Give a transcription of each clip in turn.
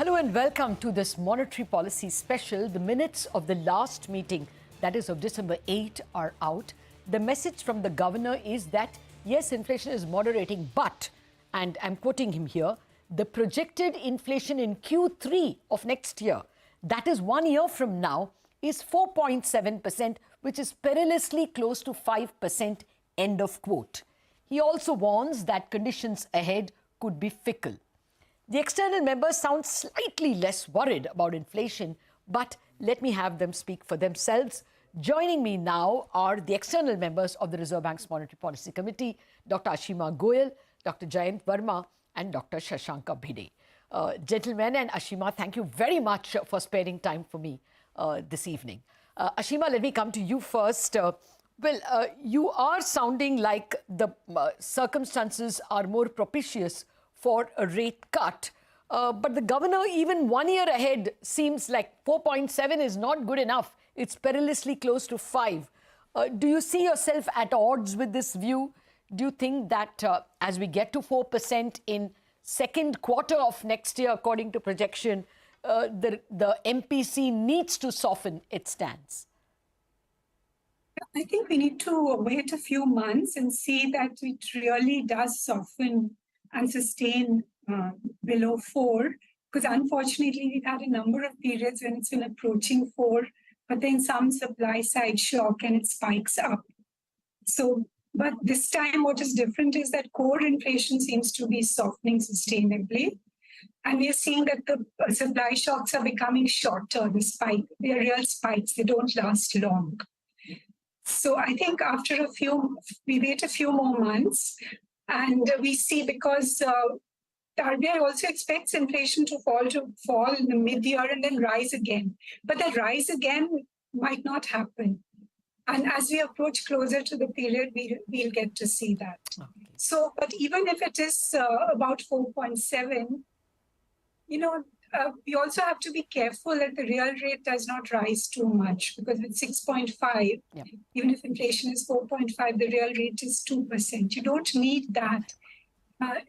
Hello and welcome to this monetary policy special. The minutes of the last meeting, that is of December 8, are out. The message from the governor is that, yes, inflation is moderating, but, and I'm quoting him here, the projected inflation in Q3 of next year, that is 1 year from now, is 4.7%, which is perilously close to 5%, end of quote. He also warns that conditions ahead could be fickle. The external members sound slightly less worried about inflation, but let me have them speak for themselves. Joining me now are the external members of the Reserve Bank's Monetary Policy Committee, Dr. Ashima Goyal, Dr. Jayanth Varma, and Dr. Shashanka Bhide. Gentlemen and Ashima, thank you very much for sparing time for me this evening. Ashima, let me come to you first. You are sounding like the circumstances are more propitious for a rate cut. But the governor, even 1 year ahead, seems like 4.7 is not good enough. It's perilously close to 5. Do you see yourself at odds with this view? Do you think that as we get to 4% in second quarter of next year, according to projection, the MPC needs to soften its stance? I think we need to wait a few months and see that it really does soften and sustain below 4, because unfortunately we've had a number of periods when it's been approaching 4, but then some supply side shock and it spikes up. So, but this time what is different is that core inflation seems to be softening sustainably. And we are seeing that the supply shocks are becoming shorter, they are real spikes, they don't last long. So I think after we wait a few more months, and we see, because the RBI also expects inflation to fall in the mid-year and then rise again. But that rise again might not happen. And as we approach closer to the period, we'll get to see that. Okay. So, but even if it is about 4.7, we also have to be careful that the real rate does not rise too much, because with 6.5, even if inflation is 4.5, the real rate is 2%. You don't need that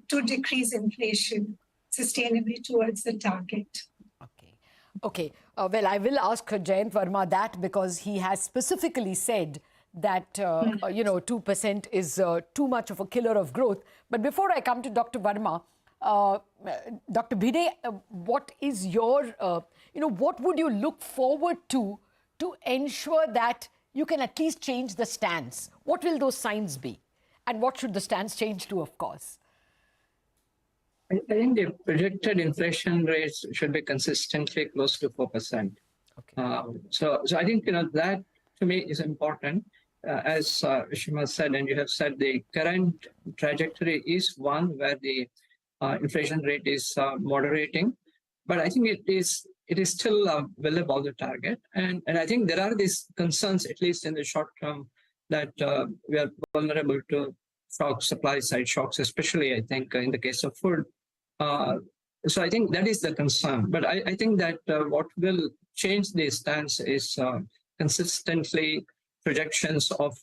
to decrease inflation sustainably towards the target. Okay. Well, I will ask Jayanth Varma that, because he has specifically said that, 2% is too much of a killer of growth. But before I come to Dr. Varma, Dr. Bhide, what is your, what would you look forward to ensure that you can at least change the stance? What will those signs be? And what should the stance change to, of course? I think the projected inflation rates should be consistently close to 4%. Okay. So I think, that to me is important. As Ashima said, and you have said, the current trajectory is one where the inflation rate is moderating, but I think it is still well above the target. And I think there are these concerns, at least in the short term, that we are vulnerable to supply side shocks, especially, I think, in the case of food. So I think that is the concern. But I think that what will change the stance is consistently projections of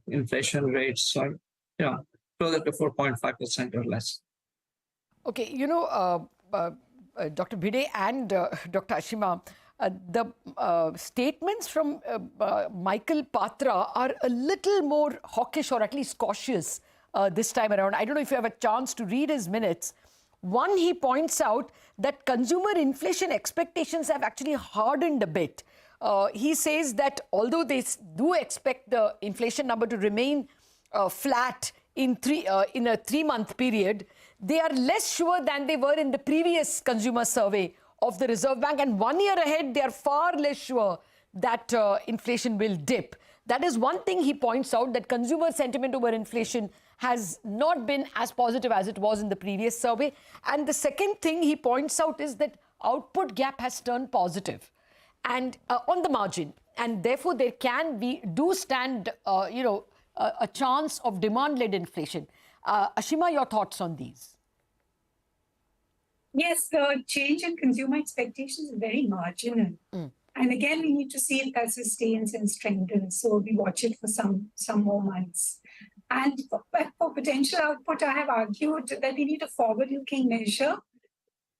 inflation rates, closer to 4.5% or less. Okay, Dr. Bhide and Dr. Ashima, the statements from Michael Patra are a little more hawkish, or at least cautious this time around. I don't know if you have a chance to read his minutes. One, he points out that consumer inflation expectations have actually hardened a bit. He says that although they do expect the inflation number to remain flat in a 3-month period, they are less sure than they were in the previous consumer survey of the Reserve Bank. And 1 year ahead, they are far less sure that inflation will dip. That is one thing he points out, that consumer sentiment over inflation has not been as positive as it was in the previous survey. And the second thing he points out is that output gap has turned positive and on the margin. And therefore, there stand a chance of demand-led inflation. Ashima, your thoughts on these? Yes, the change in consumer expectations is very marginal. And again, we need to see if that sustains and strengthens. So we watch it for some more months. And for potential output, I have argued that we need a forward-looking measure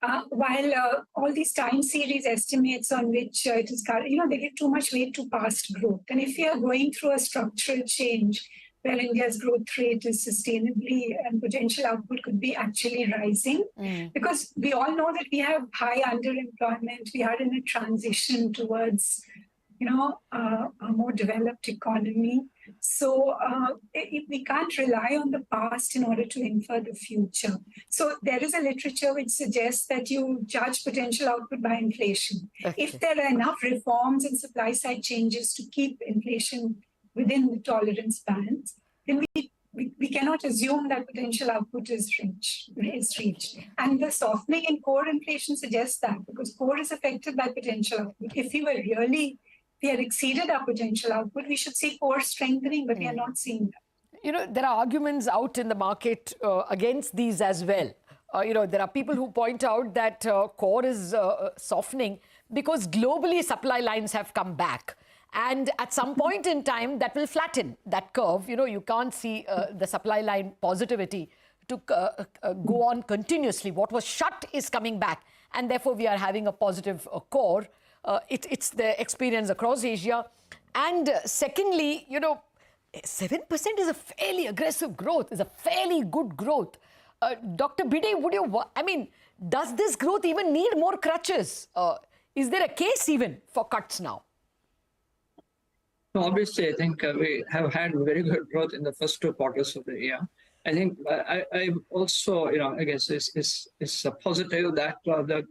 while all these time series estimates on which it is, they give too much weight to past growth. And if we are going through a structural change where India's growth rate is sustainably and potential output could be actually rising, because we all know that we have high underemployment. We are in a transition towards, a more developed economy. So we can't rely on the past in order to infer the future. So there is a literature which suggests that you judge potential output by inflation. Okay. If there are enough reforms and supply side changes to keep inflation within the tolerance bands, then we cannot assume that potential output is reached. And the softening in core inflation suggests that, because core is affected by potential output. If we had exceeded our potential output, we should see core strengthening, but we are not seeing that. There are arguments out in the market against these as well. There are people who point out that core is softening because globally supply lines have come back. And at some point in time, that will flatten that curve. You can't see the supply line positivity to go on continuously. What was shut is coming back. And therefore, we are having a positive core. It's the experience across Asia. And secondly, 7% is a fairly aggressive growth, is a fairly good growth. Dr. Bhide, does this growth even need more crutches? Is there a case even for cuts now? No, obviously, I think we have had very good growth in the first 2 quarters of the year. I think I also, I guess it's a positive that the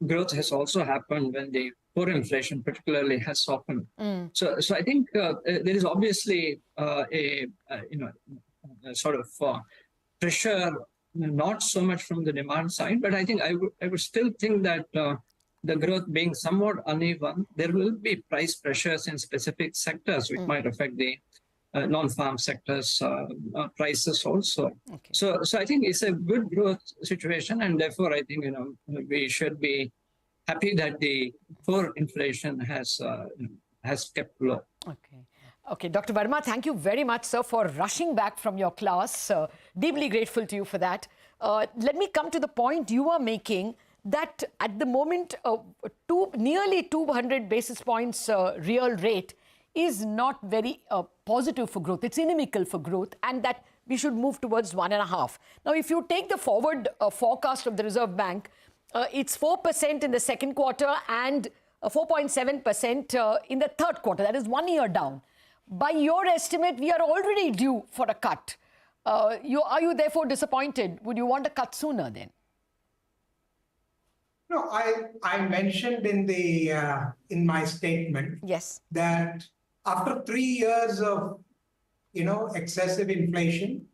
growth has also happened when the core inflation particularly has softened. So I think there is obviously a sort of pressure, not so much from the demand side, but I think I would still think that the growth being somewhat uneven, there will be price pressures in specific sectors which might affect the non-farm sectors prices also. Okay. So I think it's a good growth situation, and therefore I think we should be happy that the core inflation has kept low. Okay, Dr. Varma, thank you very much, sir, for rushing back from your class. Deeply grateful to you for that. Let me come to the point you are making, that at the moment, nearly 200 basis points real rate is not very positive for growth. It's inimical for growth, and that we should move towards 1.5. Now, if you take the forward forecast of the Reserve Bank, it's 4% in the second quarter and 4.7% in the third quarter. That is 1 year down. By your estimate, we are already due for a cut. Are you therefore disappointed? Would you want a cut sooner then? No, I mentioned in my statement, yes, that after 3 years of excessive inflation,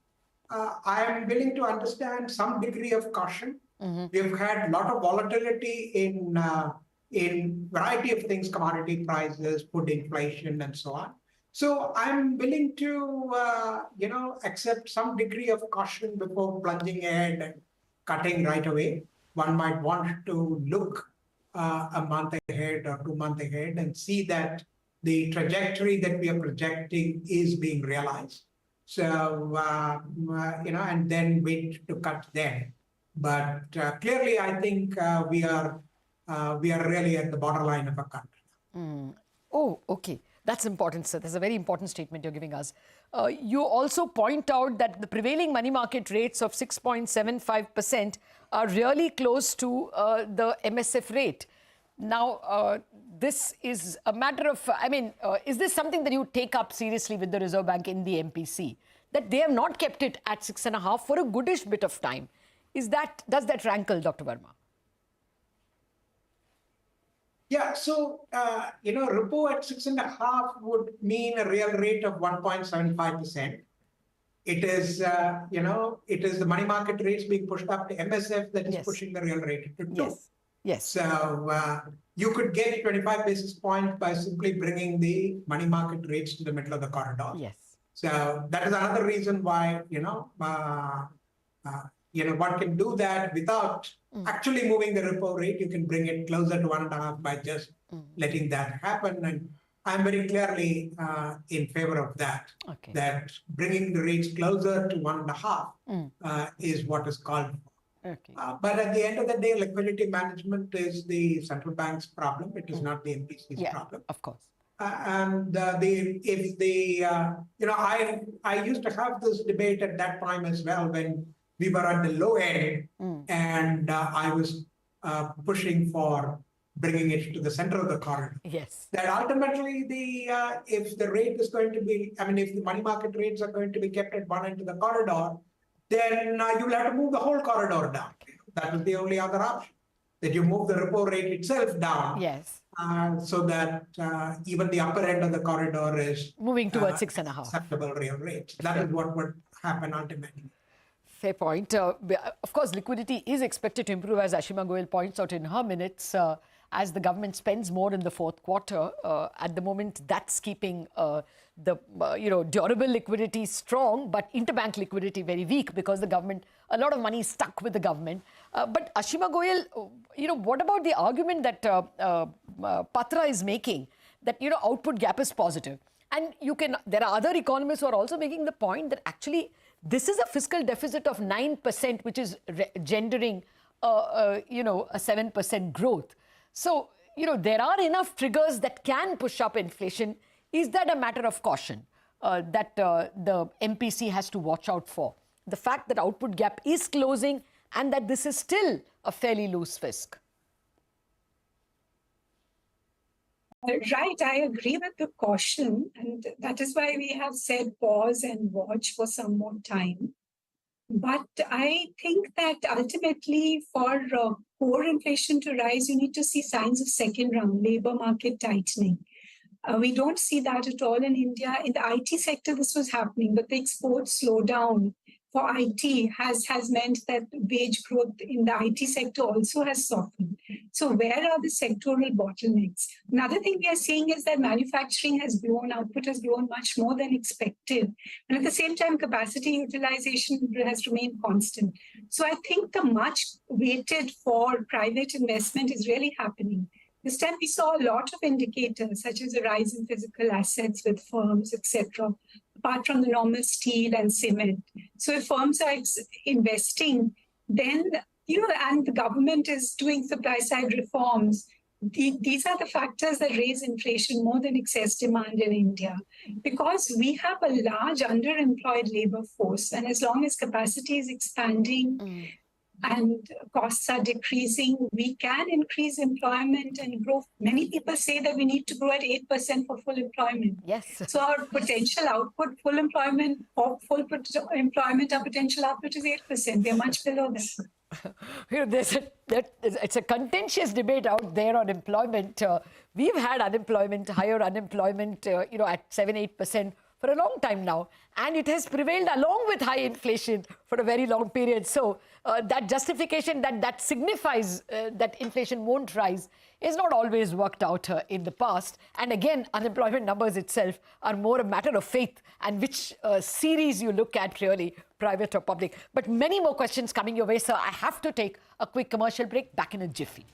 I am willing to understand some degree of caution. We've had a lot of volatility in variety of things, commodity prices, food inflation, and so on. So I'm willing to accept some degree of caution before plunging ahead and cutting right away. One might want to look a month ahead or 2 months ahead and see that the trajectory that we are projecting is being realized. So, and then wait to cut then. But clearly, I think we are really at the borderline of a cut. Oh, okay. That's important, sir. That's a very important statement you're giving us. You also point out that the prevailing money market rates of 6.75% are really close to the MSF rate. Now, this is a matter of, is this something that you take up seriously with the Reserve Bank in the MPC? That they have not kept it at 6.5 for a goodish bit of time. Does that rankle, Dr. Varma? Yeah, so, repo at 6.5 would mean a real rate of 1.75%. It is, it is the money market rates being pushed up to MSF that is pushing the real rate to 2. Yes. Yes. So you could get 25 basis points by simply bringing the money market rates to the middle of the corridor. Yes. So that is another reason why, one can do that without actually moving the repo rate. You can bring it closer to 1.5 by just letting that happen. And I'm very clearly in favor of that. That bringing the rates closer to 1.5 is what is called for. Okay. But at the end of the day, liquidity management is the central bank's problem. It is not the MPC's Yeah, problem. of course. I used to have this debate at that time as well when we were at the low end, and I was pushing for bringing it to the center of the corridor. Yes. That ultimately, if the rate is going to be, if the money market rates are going to be kept at one end of the corridor, then you'll have to move the whole corridor down. That was the only other option, that you move the repo rate itself down. Yes. So that even the upper end of the corridor is moving towards 6.5. acceptable real rates. That is what would happen ultimately. Fair point. Of course, liquidity is expected to improve, as Ashima Goyal points out in her minutes, as the government spends more in the fourth quarter. At the moment, that's keeping durable liquidity strong, but interbank liquidity very weak because the government, a lot of money is stuck with the government. But Ashima Goyal, what about the argument that Patra is making that, output gap is positive? And there are other economists who are also making the point that actually this is a fiscal deficit of 9%, which is gendering, a 7% growth. So, there are enough triggers that can push up inflation. Is that a matter of caution that the MPC has to watch out for? The fact that output gap is closing and that this is still a fairly loose fisc. Right, I agree with the caution, and that is why we have said pause and watch for some more time. But I think that ultimately for core inflation to rise, you need to see signs of second round labor market tightening. We don't see that at all in India. In the IT sector, this was happening, but the export slowdown for IT has meant that wage growth in the IT sector also has softened. So where are the sectoral bottlenecks? Another thing we are seeing is that manufacturing has grown, output has grown much more than expected. And at the same time, capacity utilization has remained constant. So I think the much waited for private investment is really happening. This time we saw a lot of indicators, such as a rise in physical assets with firms, etc., apart from the normal steel and cement. So if firms are investing, then, and the government is doing supply side reforms, these are the factors that raise inflation more than excess demand in India. Because we have a large underemployed labor force, and as long as capacity is expanding, and costs are decreasing, we can increase employment and grow. Many people say that we need to grow at 8% for full employment. Yes. So our potential output, full employment, or full employment, our potential output is 8%. We are much below that. It's a contentious debate out there on employment. We've had higher unemployment, at 7-8% for a long time now, and it has prevailed along with high inflation for a very long period. So that justification that signifies that inflation won't rise is not always worked out in the past. And again, unemployment numbers itself are more a matter of faith and which series you look at, really, private or public. But many more questions coming your way, sir. I have to take a quick commercial break. Back in a jiffy.